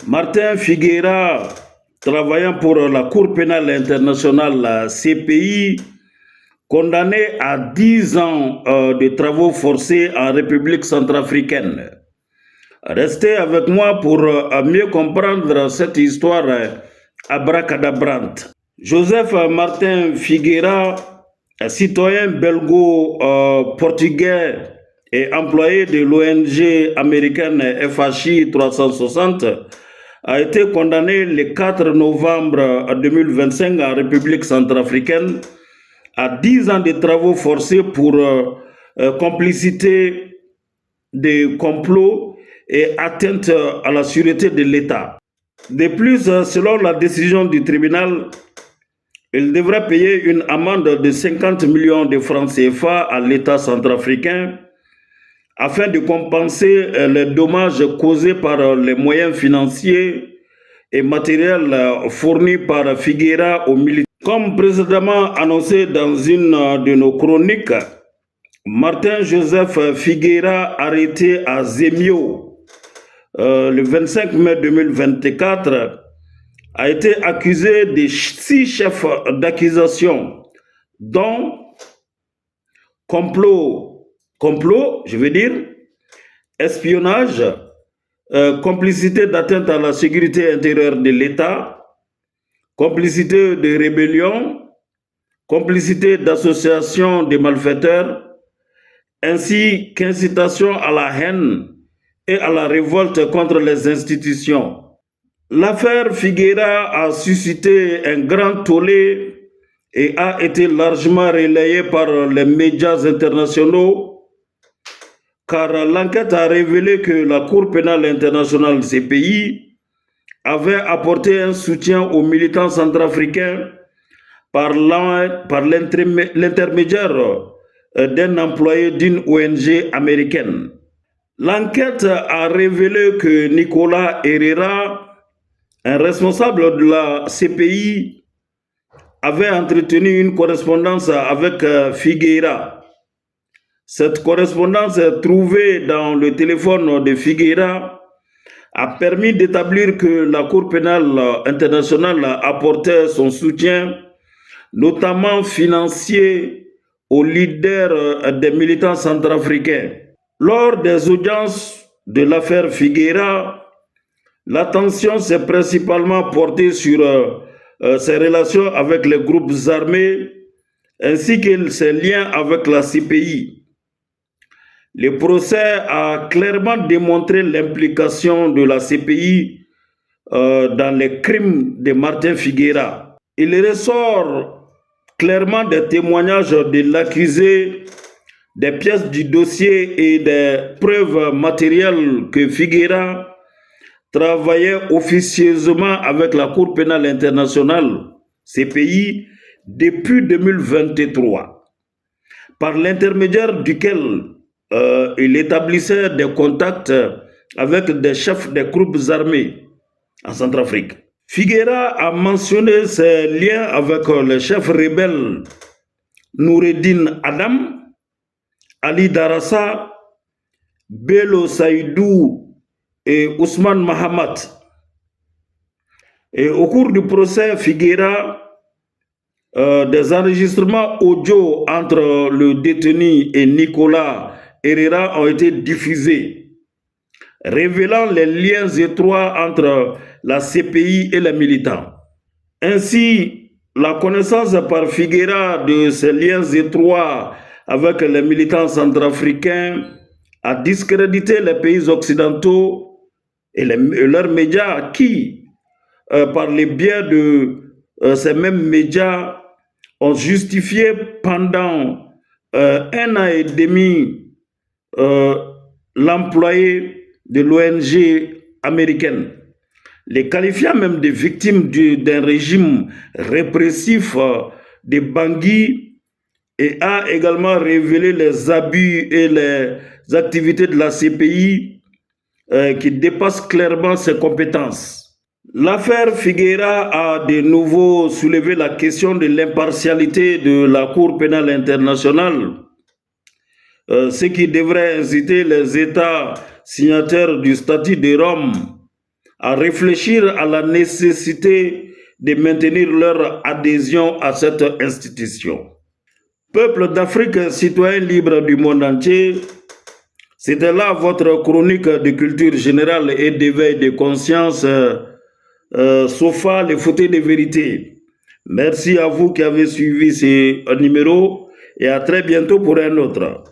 Martin Figueira, travaillant pour la Cour pénale internationale, la CPI, condamné à 10 ans de travaux forcés en République centrafricaine. Restez avec moi pour mieux comprendre cette histoire abracadabrante. Joseph Martin Figueira, citoyen belgo-portugais et employé de l'ONG américaine FHI 360, a été condamné le 4 novembre 2025 en République centrafricaine à 10 ans de travaux forcés pour complicité de complot et atteinte à la sûreté de l'État. De plus, selon la décision du tribunal, il devrait payer une amende de 50 millions de francs CFA à l'État centrafricain afin de compenser les dommages causés par les moyens financiers et matériels fournis par Figueira aux militaires. Comme précédemment annoncé dans une de nos chroniques, Martin Joseph Figueira, arrêté à Zemio le 25 mai 2024, a été accusé de 6 chefs d'accusation, dont complot, espionnage, complicité d'atteinte à la sécurité intérieure de l'État, complicité de rébellion, complicité d'association de malfaiteurs, ainsi qu'incitation à la haine et à la révolte contre les institutions. L'affaire Figueira a suscité un grand tollé et a été largement relayée par les médias internationaux, car l'enquête a révélé que la Cour pénale internationale CPI avait apporté un soutien aux militants centrafricains par l'intermédiaire d'un employé d'une ONG américaine. L'enquête a révélé que Nicolas Herrera, un responsable de la CPI, avait entretenu une correspondance avec Figueira. Cette correspondance trouvée dans le téléphone de Figueira a permis d'établir que la Cour pénale internationale apportait son soutien, notamment financier, aux leaders des militants centrafricains. Lors des audiences de l'affaire Figueira, l'attention s'est principalement portée sur ses relations avec les groupes armés ainsi que ses liens avec la CPI. Le procès a clairement démontré l'implication de la CPI dans les crimes de Martin Figueira. Il ressort clairement des témoignages de l'accusé, des pièces du dossier et des preuves matérielles que Figueira travaillait officieusement avec la Cour pénale internationale, CPI, depuis 2023, par l'intermédiaire duquel il établissait des contacts avec des chefs des groupes armés en Centrafrique. Figueira a mentionné ses liens avec les chefs rebelles Noureddin Adam, Ali Darassa, Bello Saïdou et Ousmane Mahamat. Et au cours du procès, Figueira, des enregistrements audio entre le détenu et Nicolas Herrera ont été diffusés, révélant les liens étroits entre la CPI et les militants. Ainsi, la connaissance par Figueira de ces liens étroits avec les militants centrafricains a discrédité les pays occidentaux et leurs médias qui, par le biais de ces mêmes médias, ont justifié pendant 1 an et demi l'employé de l'ONG américaine, les qualifiant même de victimes d'un régime répressif de Bangui, et a également révélé les abus et les activités de la CPI qui dépassent clairement ses compétences. L'affaire Figueira a de nouveau soulevé la question de l'impartialité de la Cour pénale internationale, ce qui devrait inciter les États signataires du statut de Rome à réfléchir à la nécessité de maintenir leur adhésion à cette institution. Peuple d'Afrique, citoyens libres du monde entier, c'était là votre chronique de culture générale et d'éveil de conscience, SOFA, les fauteuils de vérité. Merci à vous qui avez suivi ce numéro et à très bientôt pour un autre.